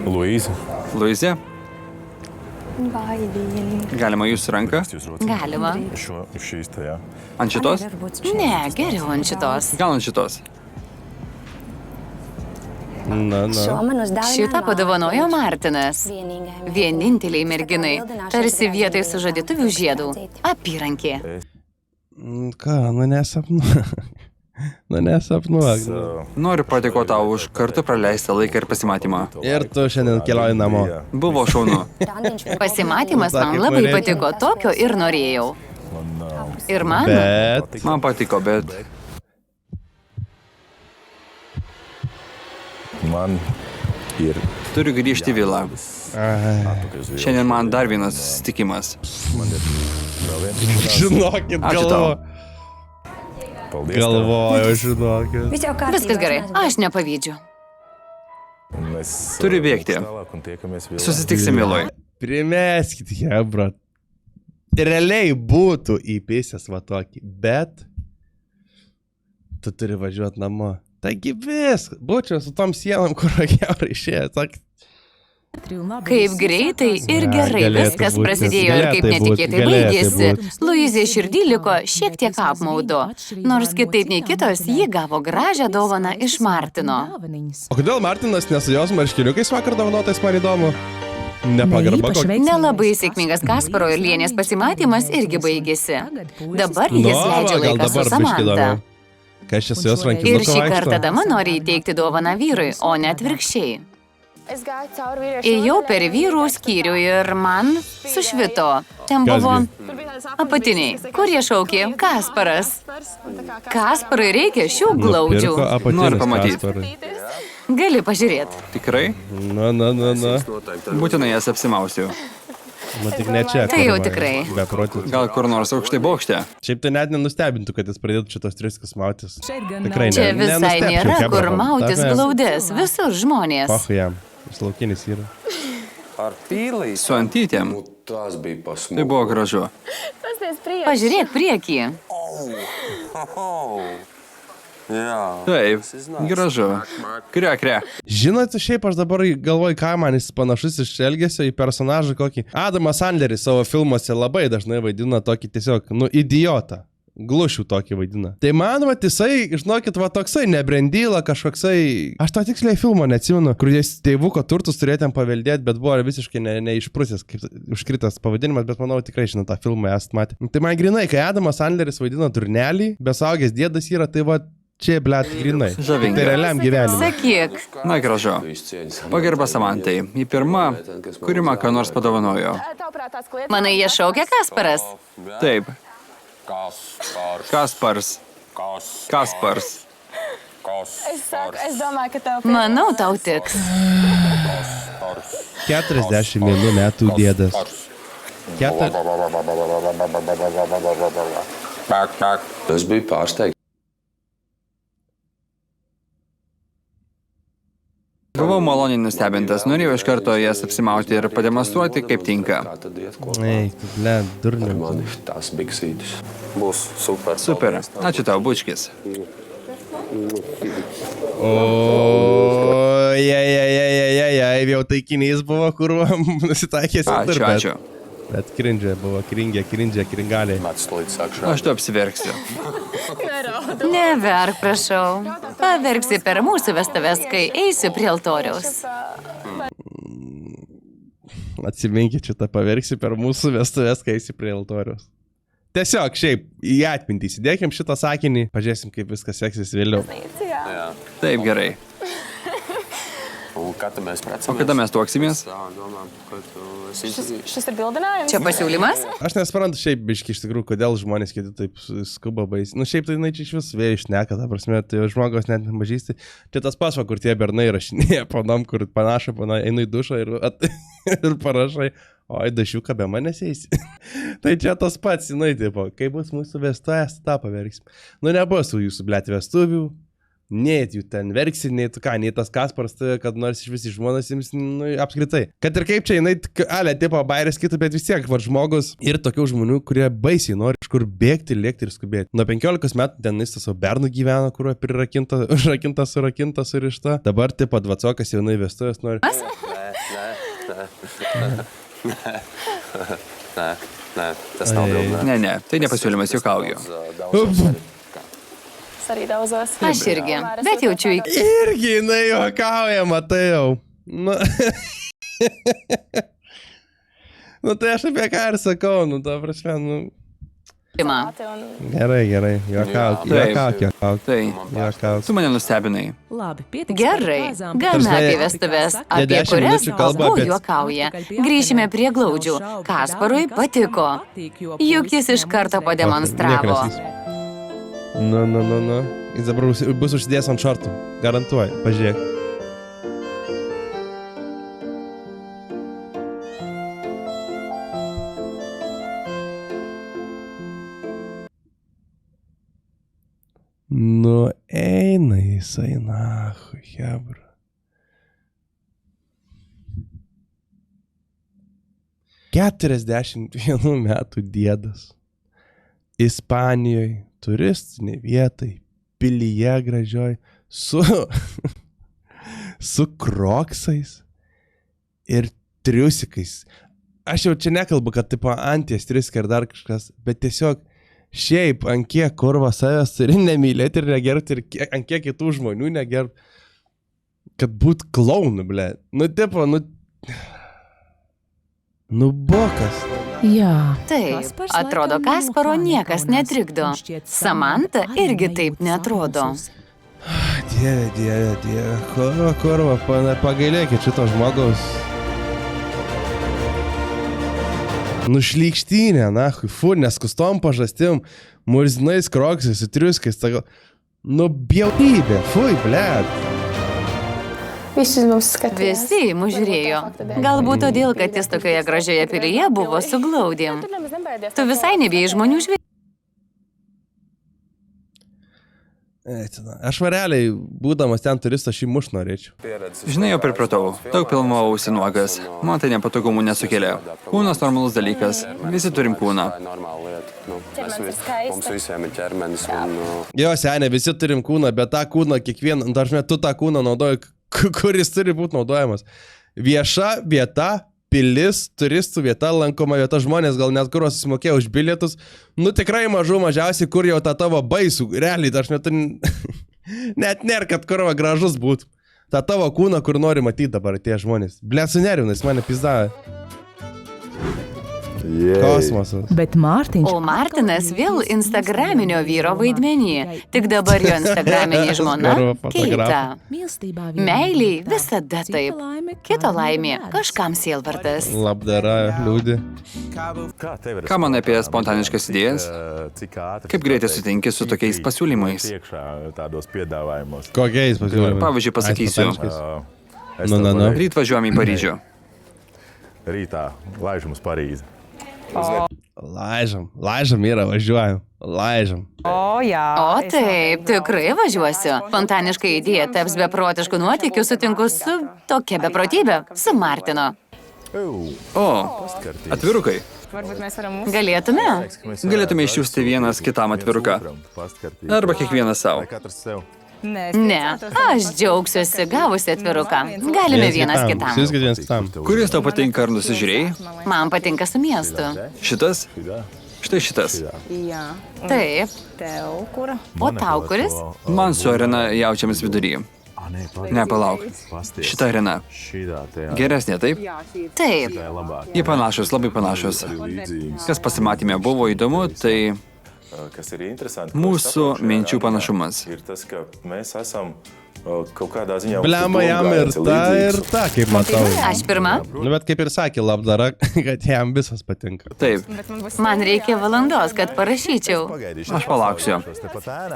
Luizė? Galima jūsų ranką? Galima. Ant šitos? Ne, geriau ant šitos. Gal ant šitos? Na. Šitą padovanojo Martinas. Vieninteliai merginai. Tarsi vietoj sužadėtuvių žiedų. Apyrankė. Ką, nesapnuok. Nesapnuok. Noriu padėkoti tau už kartu praleistą laiką ir pasimatymą. Ir tu šiandien keliauji namo. Buvo šaunu. Pasimatymas man Kaip labai norėčiau. patiko, tokio ir norėjau. Ir man? Bet... Man patiko, bet turiu grįžti į vilą. Šiandien man dar vienas susitikimas. Žinokit, Ačiū tau. galvoju, žinokit. Viskas gerai, aš nepavydžiu. Turiu bėgti. Susitiksim vėloj. Primeskit, hebra. Realiai būtų įpėsęs va tokį, bet tu turi važiuoti namo. Taigi viskas, būčiau su tom sienom, kur ragiaurai išėjo. Kaip greitai ir gerai galėtų viskas būt, prasidėjo ir kaip galėtų būt, netikėtai galėtų baigėsi. būt. Luizė širdį liko šiek tiek apmaudo. Nors kitaip nei kitos, ji gavo gražią dovaną iš Martino. O kodėl Martinas ne su jos marškiniukais vakar dovanotais, man įdomu? Nepagarba kokia. Nelabai sėkmingas Kasparo ir Lienės pasimatymas irgi baigėsi. Dabar jis leidžia gal laiką su dabar biškį Samanta. įdomiau. Kas čia su jos Ir rankinuku šį kartą vaikšto? dama nori įteikti dovaną vyrui, o ne atvirkščiai. Ėjau per vyrų skyrių ir man sušvito. Ten Kas buvo gi? apatiniai. Kurie šaukė? Kasparas. Kasparai reikia šių glaudžių. Nupirko apatinius Noriu pamatyt. Kasparai. Gali pažiūrėti. Tikrai? Na. Būtinai jas apsimausiu. Nu tik ne čia. Tai jau kur va, tikrai. beprotis. Gal kur nors aukštai bokšte. Šiaip tai net nenustebintų, kad jis pradėtų šitos triskas mautis. Šeit gan Tikrai Čia ne. visai nenustebčiau, nėra, chebra, kur man. mautis Ta prasme, glaudės. Visur žmonės. Pahu jam. Jis laukinis yra. Su antytėm. Tas bija pasmūgas. Tai buvo gražu. Pažiūrėk priekį. Taip, gražu. Kre. Žinote, šiaip aš dabar galvoju, ką man jis panašus iš elgesio į personažą kokį. Adamas Sandleris savo filmuose labai dažnai vaidina tokį tiesiog, idiotą. Glušių tokį vaidina. Tai man, va, jisai, žinokit, va, toksai nebrendyla kažkoksai... Aš to tiksliai filmo neatsimenu, kur jis tėvuko turtus turėtum paveldėti, bet buvo visiškai neišprusęs, kaip užkritas pavadinimas, bet manau tikrai žinau tą filmą esat matę. Tai man grinai, kai Adamas Sandleris vaidina Durnelį, besaugęs dėdas yra, tai va, čia, blėt, grinai. Žavinga. Tai realiam gyvenimui. Sakyk, Na, gražu. Pagarba Samantai. Į pirmą, kuri man ką nors padovanojo. manai, jie šaukia Kasparas? Taip, Kaspars. Es domāju, ka tev Manau, tau tiks. 41 metų dėdas. Tas bija pārsteigts. Buvau maloniai nustebintas. Norėjau iš karto jas apsimauti ir pademonstruoti, kaip tinka. Ei, tu, blėt, durniu. Man tas biksītis. Būs super. Super. Ačiū tau, bučkis. O, jau taikinys buvo, kur nusitaikęs ir tur, Ačiū. bet krindžia buvo, kringaliai. Mats līdz sakšā. Aš tu apsiverksiu. Neverk, prašau. Paverksi per mūsų vestuves, kai eisiu prie altoriaus. Atsiminkit šitą, paverksi per mūsų vestuves, kai esi prie altoriaus. Tiesiog šiaip į atmintį įsidėkim šitą sakinį, pažiūrėsim, kaip viskas seksis vėliau. Taip, gerai. Un kad mēs O precamies? kada mes tuoksimės? Tā, domā, ka tu esi šis ir bildinājums. Čia pasiūlymas? Aš nesuprantu šiaip biški iš tikrųjų, kodėl žmonės kiti taip skuba baisiai. Nu šiaip tai jinai čia iš vis vėjai išneka, ta prasme, tai žmogaus net nemažysti. Čia tas pats, va, kur tie bernai rašinėja panam, kur panašu, einu į dušą ir parašai, oi, dašiuką be manęs eisi. Tai čia tas pats, jinai, tipo, kai bus mūsų vestuvės, tą paverksim. Nu nebus jūsų, blėt, vestuvių. Nei jų ten verksi, nei tu ką, nei tas Kasparas, kad nors iš visi žmonės jums, nu, apskritai. Kad ir kaip čia, jinai, ale, tipo, bairės kitų, bet vis tiek, va, žmogus ir tokių žmonių, kurie baisiai nori kažkur bėgti, lėkti ir skubėti. Nuo 15 metų ten jis savo bernų gyveno, kurio prirakinta, surišta. Dabar, tipo, dvacokas jaunai vestuvės nori. Nē, tas nav draugs. Ne, tai nepasiūlymas, juokauju. Arī daudzos. Aš irgi, bet jaučiu iki. Irgi jinai juokauja, matai jau. Nu. Nu tai aš apie ką ir sakau, nu ta prasme, nu. Gerai, juokauk. Tai, Juokauk. tu mane nustebinai. Labi, pietiks. Gerai, gana apie vestuves, apie 10 kurias minučių kalba abu apie- juokauja. Grįšime prie glaudžių. Kasparui patiko. Juk jis iš karto pademonstravo. Nu. Jis dabar bus užsidėjęs ant šortų. Garantuoju, pažiūrėk. Nu, eina jisai, nahu, hebra. Keturiasdešimt vienų metų dėdas. Ispanijoje, turistinė vietai, pilyje gražioj, su kroksais ir triusikais. Aš jau čia nekalbu, kad tipo anties triusikai ar dar kažkas, bet tiesiog šiaip ant kiek kurva savęs turi nemylėti ir negerbti ir ant kiek kitų žmonių negerbti, kad būt klaunu, ble. Nu, tipo, nu bokas. Jā. Taip, atrodo, Kasparo niekas netrikdo. Samanta irgi taip neatrodo. Dieve. Kurva, pagailėkit šito žmogaus. Nušlykštynė, nahui, neskustom pažastim, murzinais kroksais, triuskais, nu bjaurybė, fui, blėt. Visi mums skatījās. Visi į mus žiūrėjo. Galbūt todėl, kad jis tokioje gražioje pilyje buvo su glaudėm. Tu visai nebijai žmonių žvėrių. Aš vareliai, būdamas ten turistas, šį muš norėčiau. Žinai, jau pripratau. Daug filmavausi nuogas. Man tai nepatogumų nesukelia. Kūnas normalus dalykas. Visi turim kūną. Mums visiem ir ķermenis un... Jo, senė, visi turim kūną, bet tą kūną kiekvieną, dažnai tu tą kūną naudoji, kuris turi būti naudojamas. Vieša vieta, pilis, turistų vieta, lankoma vieta, žmonės gal net kuros susimokėjo už bilietus. Nu tikrai mažiausiai, kur jau tą tavo baisų. Realiai, aš net nėra, kad kurva gražus būtų. Ta tavo kūną, kur nori matyti dabar tie žmonės. Blet, sunervinais, mane pizdavė. Kosmosas. Bet Mārtiņš... O Martinas vėl instagraminio vyro vaidmenį. Tik dabar jo instagraminė žmona Keita. Mīlestībā Meiliai visada taip. Kito laimė kažkam sielvartas. Labdara, liūdį. Ką man apie spontaniškas idėjas? Kaip greitai sutinki su tokiais pasiūlymais? Kokiais pasiūlymais? Pavyzdžiui, pasakysiu. Nu. Ryt važiuojam į Paryžių. Rītā laižam uz Parīzi. Laižam yra, važiuojam. Laižam. O taip, tikrai važiuosiu. Spontaniškai idėja taps beprotiškų nuotykių, sutinku su tokia beprotybė, su Martinu. O, atvirukai. Varbūt mes varam Galėtume? Galėtume išsiųsti vienas kitam atviruką. Arba kiekvienas savo. Ne, aš džiaugsiuosi gavusi atviruką. Galime vienas kitam. Siųskit vienas kitam. Kuris tau patinka ar nusižiūrėjai? Man patinka su miestu. Šitas? Štai šitas. Jā, Taip. tev kura? O tau kuris? Man su arena jaučiamis vidury. Ne, palauk. Šita arena. Geresnė, taip? Taip. Jie panašus, labai panašus. Kas pasimatymė buvo įdomu, tai Kas ir interesanti. mūsų minčių panašumas. Ir tas, ka mēs esam kaut kādā ziņā... Blemba jam ir ta, kaip matau. Aš pirma. Nu, bet kaip ir sakė, labdara, kad jam visas patinka. Taip, Man reikia valandos, kad parašyčiau. aš palauksiu.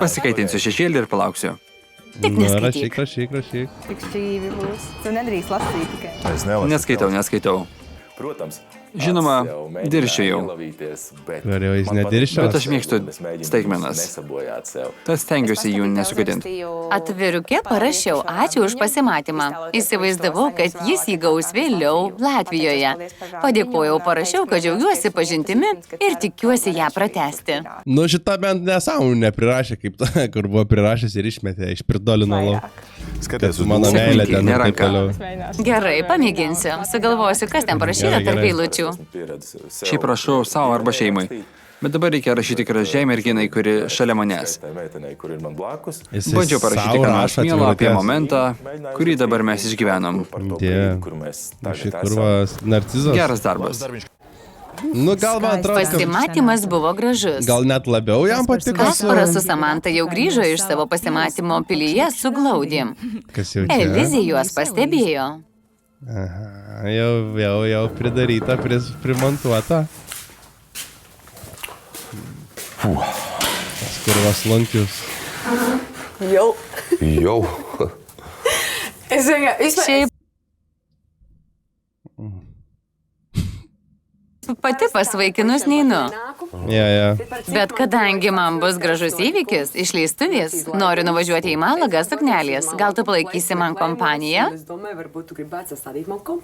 Pasikaitinsiu šešėlį ir palauksiu. Tik neskaityk. Rašyk. Tik šķīvi būs. Tu nedrīkst lasīt tikai. Es nelasu. Neskaitau. Protams. Žinoma, dirščiau. Ar jau jis nedirščiau? Bet aš mėgstu staigmenas. Tas stengiuosi jų nesugadinti. Atviruke parašiau ačiū už pasimatymą. Įsivaizdavau, kad jis įgaus vėliau Latvijoje. Padėkojau, parašiau, kad džiaugiuosi pažintimi ir tikiuosi ją pratęsti. Nu, šitą bent nesąmonų neprirašė, kaip ta, kur buvo prirašęs ir išmetė, išpirdolino lauk. Kad mano meilė ten ir taip toliau. Gerai, pamėginsiu. Sugalvosiu, kas ten parašyta tarp eilučių. Šiaip rašau savo arba šeimai. Bet dabar reikia rašyti gražiai merginai, kuri šalia manęs. Jisai Bandžiau parašyti, sau ką nors rašo mielo apie atvirutes. momentą, kurį dabar mes išgyvenom. Šit kurvas narcizas. Geras darbas. Nu, gal man atrodo, kad Pasimatymas buvo gražus. gal net labiau jam patiko. Kasparas su Samanta jau grįžo iš savo pasimatymo pilyje su glaudėm. Kas jau čia? Elizė juos pastebėjo. Aha, jau pridaryta, primontuota. Tas kurvas lankius. Jau. Es vienkārši... Šiaip pati pas vaikinus neinu. Ja. Bet kadangi man bus gražus įvykis, išleistuvės, noriu nuvažiuoti į Malagą suknelės. Gal tu palaikysi man kompaniją?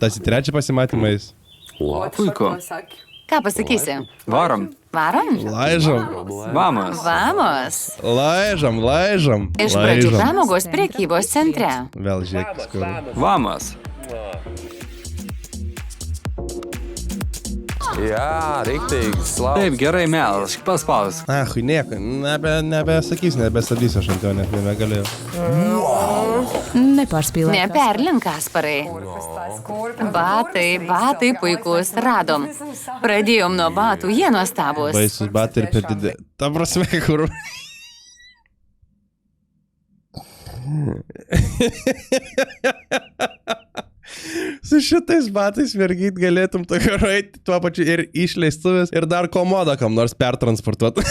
Tas į trečią pasimatymą jis. Puiku. Ką pasakysi? Varom. Varom? Laižam. Vamos. Vamos. Laižam. Iš pradžių pramogos prekybos centre. Vėl žiūrėk, kur. Vamos. Jā, riktīgi slavu. Taip, gerai, melsk, paspaus. Hui, nieko, nebesakys, nebestabdys aš ant jo, net nebegalėjau. Nepārspīlēt. Neperlink, Kasparai. Batai puikus, radom. Pradėjom nuo batų, jie nuostabus. Baisus batai ir per didė. Ta prasme, kur... Su šitais batais mergyt galėtum tokio raiti tuo pačiu ir išleistuvės ir dar komodą kam nors pertransportuoti.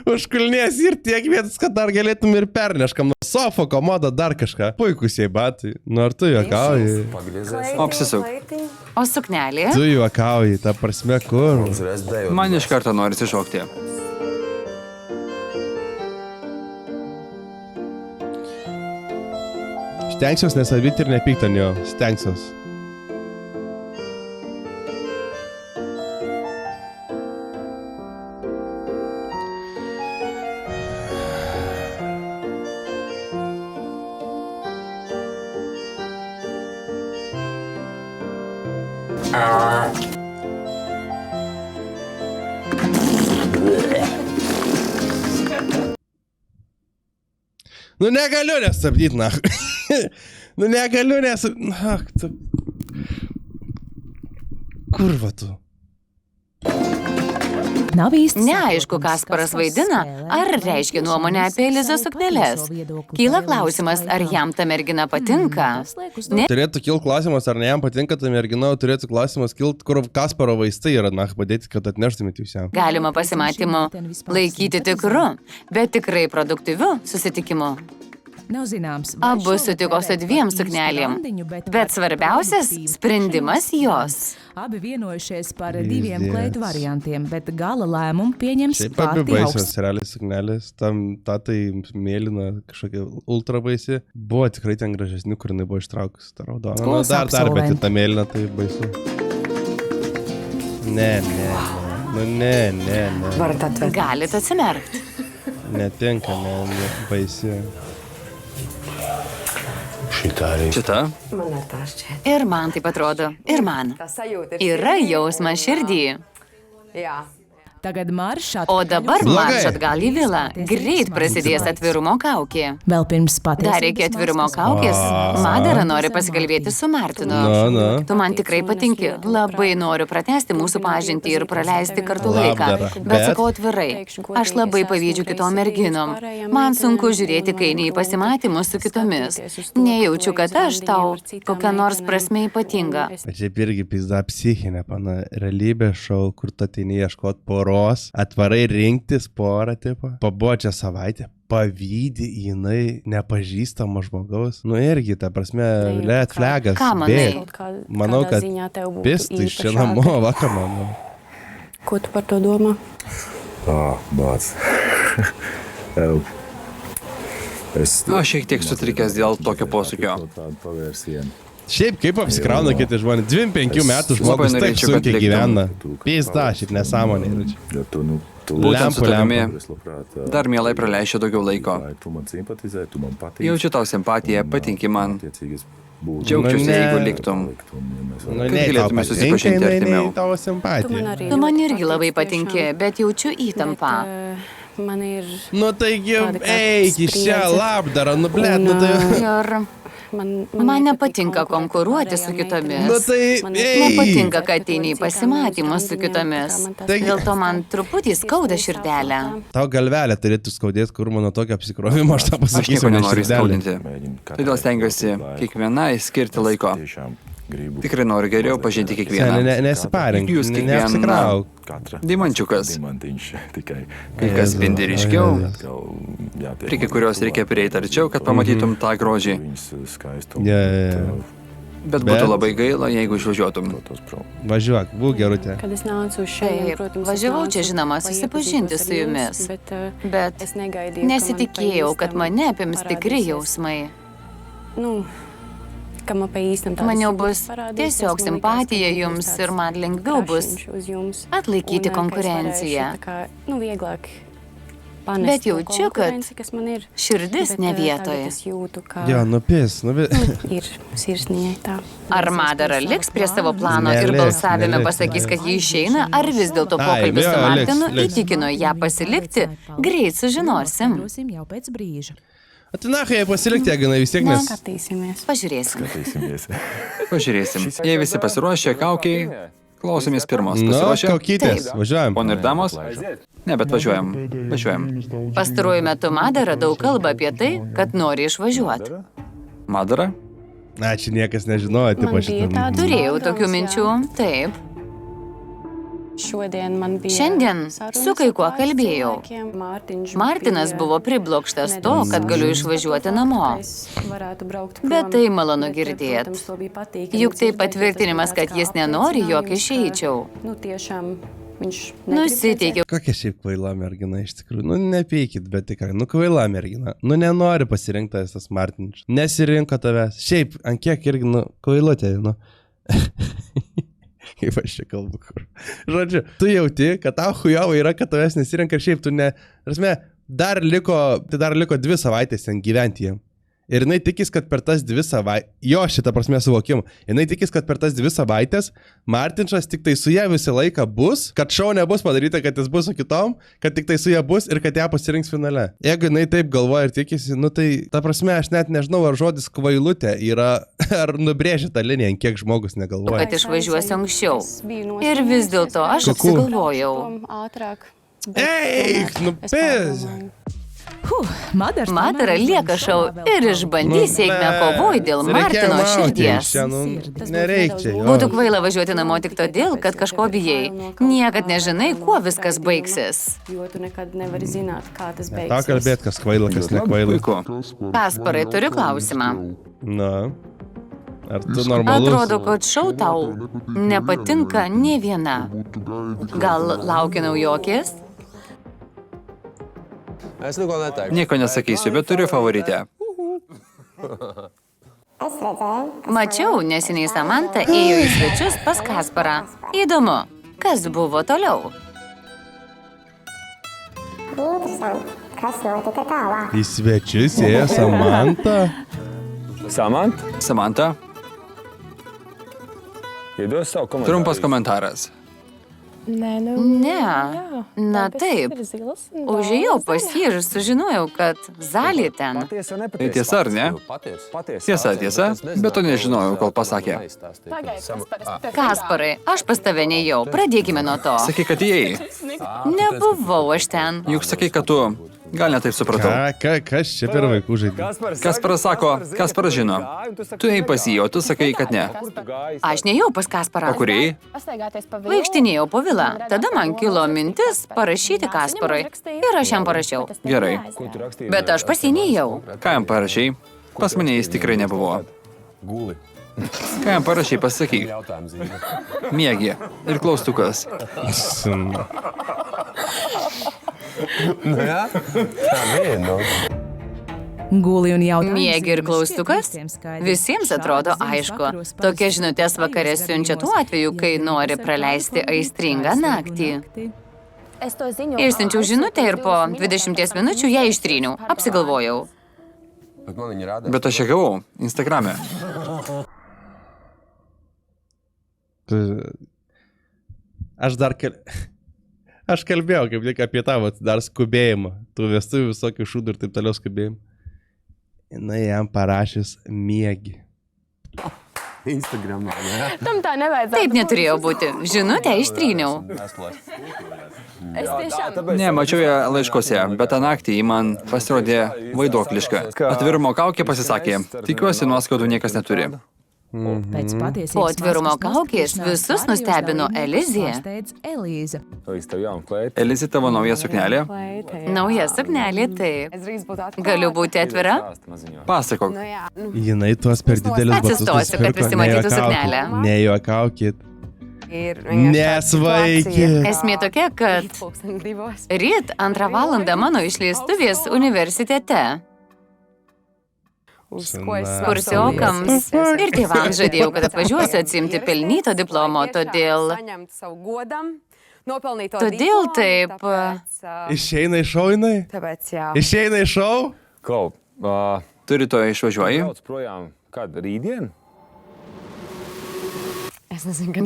Užkulnės ir tiek vietas, kad dar galėtum ir perneškam nuo sofo, komodą, dar kažką. Puikus jai batai. Nu ar tu juokauji? Apsisuk. O suknelė? Tu juokauji, ta prasme kur? Man iš karto norisi šokti. Stengsiuos nesavyti ir nepykti ant jo. Stengsiuos. Nu negaliu nestabdyti, na. Nu negaliu nestabdyti. Kurva tu. Nav īsti Neaišku, Kasparas vaidina, ar reiškia nuomonę apie Elizos sukneles. Kyla klausimas, ar jam ta mergina patinka. Ne, Turėtų kilt klausimas, ar ne jam patinka ta mergina, o turėtų klausimas kilt, kur Kasparo vaistai yra, na, padėti, kad atneštumėte jūs jam. galima pasimatymu laikyti tikru, bet tikrai produktyviu susitikimu. Nav zināms. Abu sutiko su 2 suknelėm, bet svarbiausias sprendimas jos. Abi vienojušies par 2 kleitu variantiem, bet gala lēmumu pieņems Šiaip abi pati baisios augsts. realiai suknelės, tam tatai mėlyna kažkokia ultra baisi. Buvo tikrai ten gražesnių, kur jinai buvo ištraukus tą raudoną. Nu, Skolas dar, bet absolvent. ta mėlyna tai baisu. Ne. Nu, ne. Galit atsimerkti. Netinka, ne, baisi. Šita? Ir man taip atrodo. Ir man. Yra jausmas širdį. Tagad marš O dabar Blogai. marš atgal į vilą. Greit prasidės atvirumo kaukė. Vēl pirms patiesības Dar reikia atvirumo kaukės. Madara nori pasikalbėti su Martinu. Na. Tu man tikrai patinki. Labai noriu pratęsti mūsų pažintį ir praleisti kartu laiką. Labdara. Bet Bet- sakau atvirai, aš labai pavydžiu kitom merginom. Man sunku žiūrėti, kai nei pasimatymus su kitomis. Nejaučiu, kad aš tau kokia nors prasme ypatinga. Bet šiaip irgi pizda psichinė, pana, realybė šou, kur tu ateini ieškot poros, atvarai rinktis porą, tipo. Pabuvo čia savaitę, pavydi jinai nepažįstamo žmogaus. Nu irgi, ta prasme, red flagas. Ką manai? bėg. Manau, kad pistai iš čia namo, vakar namo. Ko tu par to domā? Bāc. Es Aš šiek tiek sutrikęs dėl tokio posūkio. tādu pavērsienu. Šiaip kaip apsikrauna kiti žmonės. 25 metų Labai žmogus taip norėčiau, kad sunkiai liktum. gyvena. Pizda, šiaip nesąmonė. yra čia. Jo tu Būtent su Lempu, tavimi Es labprāt, dar mielai praleisčiau daugiau laiko. lai tu man simpatizē, tu man patīk. Jaučiu tau simpatiją, patinki man. Attiecīgi es būtu. Džiaugčiausi, Nu, ne. jeigu liktum. Nu, Kad nei tau galėtume patinka, susipažinti nei artimiau. tavo simpatija. Tu man irgi labai patinki, bet jaučiu įtampą. Man ir... Nu taigi, Tāda kā eik iš čia spriedzi. labdarą, nu blėt, nu tai... Ir man nepatinka konkuruoti su kitomis. Nu tai, ei! Nepatinka, kad ateini į pasimatymus su kitomis. Taigi- Dėl to man truputį skauda širdelę. Tau galvelė turėtų skaudėti, kur mano tokio apsikrovimo, aš tą Aš pasakysiu, nieko ne nenoriu širdelė. įskaudinti. Todėl stengiuosi kiekvienai skirti laiko. Tikrai noriu geriau pažinti Seni, kiekvieną. nesiparink, Jūs kiekvieną- neapsikrauk. Dimančiukas. Dimantiņš tikai. Kai kas spindi ryškiau, Atkal jātiek prie kai kurios reikia prieiti arčiau, kad pamatytum tą grožį. viņas skaistumu. Ja. Bet būtų Bet- labai gaila, jeigu išvažiuotum. Tos prom. Važiuok, būk gerutė. Kad es nācu uz šeit, Taip, važiavau čia, žinoma, susipažinti su jumis. Bet es negaidīju, nesitikėjau, kad mane apims tikri jausmai. Nu, ka man pa īstam tādas Maniau, jūtas bus parādīsies, tiesiog man likās, simpatija ka jums būs ir tāds man lengviau bus crushing uz jums. atlaikyti Un, ka es konkurenciją. varēšu tā kā, nu, vieglāk panest Bet to jaučiu, kad konkurenci, kas man ir. širdis Bet, ne tagad vietoje. es jūtu, ka Jo, nupis, ir sirsniņai tā. Ar Madara liks prie savo plano ir Neliks, balsavime neliks, pasakys, kad neliks. ji išeina, ar vis dėlto Ai, pokalbis su jo, Martinu liks. įtikino ją pasilikti? Greit sužinosim. Jau pēc brīža. Atinaka, jei pasilikti, jeigu jinai vis tiek nes... Skatīsimies. Pažiūrėsim. Skatīsimies. Pažiūrėsim. Jei visi pasiruošę, kaukiai, klausomės pirmos. Nu, Pasiruošę? kaukytės, važiuojam. Ponai ir damos? Ne, bet važiuojam. Važiuojam. Pastaruoju metu Madara daug kalba apie tai, kad nori išvažiuoti. Madara? Na, čia niekas nežinojo, tipo Man šitą. bija tāds Turėjau baudās, tokių jā. minčių, taip. Šiandien su kai kuo kalbėjau. Martinas buvo priblokštas to, kad galiu išvažiuoti namo. Bet tai malonu girdėti. Juk tai patvirtinimas, kad jis nenori, jog išeičiau. Nusiteikiau. Kokia šiaip kvaila mergina iš tikrųjų. Nu, nepykit, bet tikrai. Nu, kvaila mergina. Nu, nenori pasirinkti tas Martinas. Nesirinko tavęs. Šiaip, ant kiek irgi, nu, kvailutė, nu. Kaip aš čia kalbu, kur. Žodžiu, tu jauti, kad tau hujovai yra, kad tavęs nesirinka ir šiaip tu ne... Prasme, dar liko 2 savaitės ten gyventi jiem. Ir jinai tikis, kad per tas 2 savaitės, jo šitą prasme suvokimu, jinai tikis, kad per tas 2 savaitės Martinšas tik tai su ją visą laiką bus, kad šou nebus padaryta, kad jis bus su kitom, kad tik tai su ją bus ir kad ją pasirinks finale. Jeigu jinai taip galvoja ir tikisi, nu tai ta prasme aš net nežinau, ar žodis kvailutė yra, ar nubrėžia tą liniją, kiek žmogus negalvoja. Kad išvažiuosiu anksčiau. Ir vis dėlto aš apsigalvojau. Eik, nu pės. Madara lieka šau ir išbandys sėkmę kovoj dėl Martino širdies. Nereikia. Būtų kvaila važiuoti namo tik todėl, kad kažko bijai. Niekad nežinai, kuo viskas baigsis. Tau kalbėt, kas kvaila, kas nekvaila. Kasparai, turiu klausimą. Na, ar tu normalus? Atrodo, kad šau tau nepatinka nė viena. Gal laukia naujokės? Nieko nesakysiu, bet turiu favoritę. Mačiau, neseniai Samanta ėjo į svečius pas Kasparą. Įdomu, kas buvo toliau? Į svečius ėjo Samanta? Samanta, trumpas komentaras. Ne, na taip. Užėjau pas jį ir sužinojau, kad zalė ten. Tai tiesa, ar ne? Tiesa, bet to nežinojau, kol pasakė. Kasparai, aš pas tave nejau, pradėkime nuo to. Sakai, kad įėjai. Nebuvau aš ten. Juk sakai, kad tu... Gal ne taip supratau. Kas čia per vaikų žaidimas? Kasparas sako, Kasparas žino. Tu ėjai pas jį, o tu sakai, kad ne. Aš nejau pas Kasparą. O kur ėjai? Vaikštinėjau po vilą. Tada man kilo mintis parašyti Kasparui. Ir aš jam parašiau. Gerai. Bet aš pas jį nejau. Ką jam parašai? Pas mane jis tikrai nebuvo. Ką jam parašai, pasakyk. Miegi. Ir klaustukas. Guli un jautājums. Miegi ir klaustukas? Visiems atrodo aišku. Tokia žinutės vakare siunčia tuo atveju, kai nori praleisti aistringą naktį. Išsiunčiau žinutę ir po 20 minučių ją ištryniau. Apsigalvojau. Bet aš ją gavau Instagrame. Aš kalbėjau kaip tik apie tą dar skubėjimą, tų vestuvių visokių šūdų ir taip toliau skubėjimą. Jinai jam parašys miegi. Instagramā, ne? Tam tā nevajadzētu. Taip neturėjo būti. Žinutę ištryniau. Ne, mačiau ją laiškose, bet tą naktį ji man pasirodė vaiduokliška. Atvirumo kaukė pasisakė. Tikiuosi, nuoskaudų niekas neturi. Po atvirumo kaukės visus nustebino Elizė. Elizė, tavo nauja suknelė? Nauja suknelė, taip. Galiu būti atvira? Pasakok. Jinai tuos per didelius batus Atsistosiu, kad visi matytų suknelę. Nejuokaukit. Nesvaikit. Esmė tokia, kad ryt 2 valandą mano išleistuvės universitete. Kursiokams ir tėvams žadėjau, kad atvažiuosiu atsimti pelnyto diplomo, todėl taip. Išeina iš šou jinai? Išeina iš šou? Tu rytoj išvažiuoji?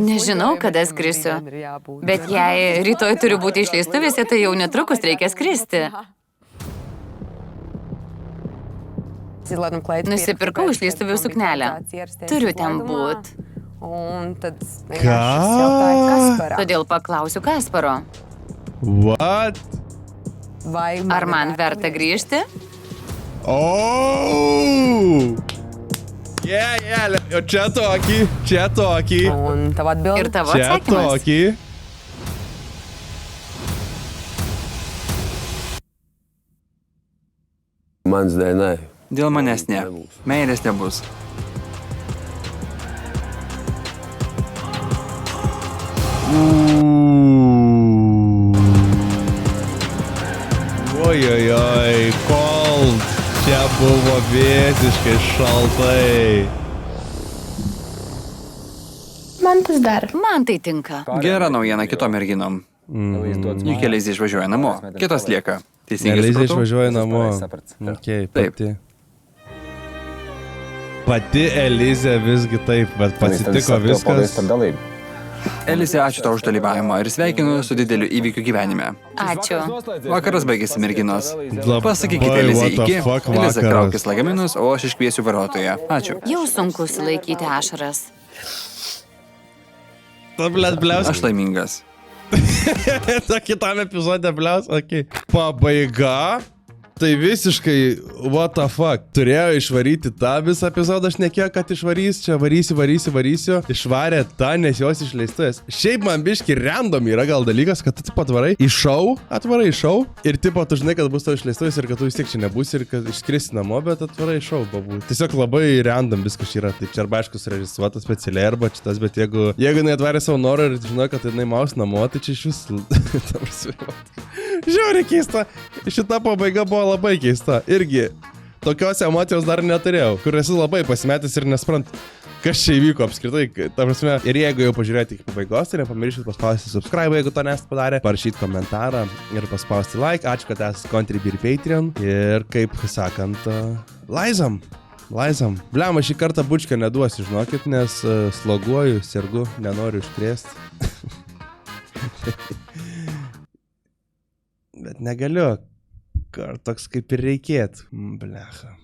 Nežinau, kada skrisiu, bet jei rytoj turiu būti išleistuvėse, tai jau netrukus reikia skristi. Nusipirkau išleistuvių suknelę. Turiu ten būt. Ką? Todėl paklausiu Kasparo. What? Ar man verta grįžti? Čia tokį. Ir tavo Čia atsakymas? tokį. manas dēļ, nē. Dėl manęs ne. Meilės nebus. Ojojoj, kol čia buvo visiškai šaltai. Man tas dara. Man tai tinka. Gera naujiena kitom merginom. Juk Elizė išvažiuoja namo. Kitos lieka. Teisingai Elizė supratau? išvažiuoja namo. Okay, Taip. Pati Elizė visgi taip, bet pasitiko viskas. Elizė, ačiū tau už dalyvavimą ir sveikinu su dideliu įvykiu gyvenime. Ačiū. Vakaras baigėsi, merginos. Labai Pasakykite Elizė what the iki. fuck Elizė vakaras. kraukis lagaminus, o aš iškviesiu vairuotoją. Ačiū. Jau sunku sulaikyti ašaras. Ta bliaus. Aš laimingas. Ta kitam epizode bliaus, okei. Pabaiga. Tai visiškai, what the fuck. Turėjo išvaryti tą visą epizodą, aš nekėjau, kad išvarys, čia varysiu. Išvarė tą, nes jos išleistuvės. Šiaip man biški random yra gal dalykas, kad tu tipo atvarai į šou ir tipo tu žinai, kad bus tavo išleistuvės ir kad tu vis tiek čia nebūsi ir kad iškrisi namo, bet atvarai į šou pabūt. Tiesiog labai random viskas yra. Tai čia arba aišku surežisuota specialiai arba šitas, bet jeigu jinai atvarė savo norą ir žinai, kad jinai maus namo, tai čia iš vis... Žiauriai keista. Šita pabaiga buvo labai keista. Irgi tokios emocijos dar neturėjau, kur esu labai pasimetęs ir nesprant, kas čia įvyko apskritai. Ta prasme, ir jeigu jau pažiūrėjote iki pabaigos, tai nepamirškit paspausti subscribe, jeigu to nesate padarę, parašyti komentarą ir paspausti like. Ačiū, kad esate Contribui ir Patreon. Ir kaip sakant, laizam. Bliam, aš šį kartą bučkę neduosiu, žinokit, nes sloguoju, sergu, nenoriu užkrėsti. Bet negaliu, toks kaip ir reikėtų. Blecha.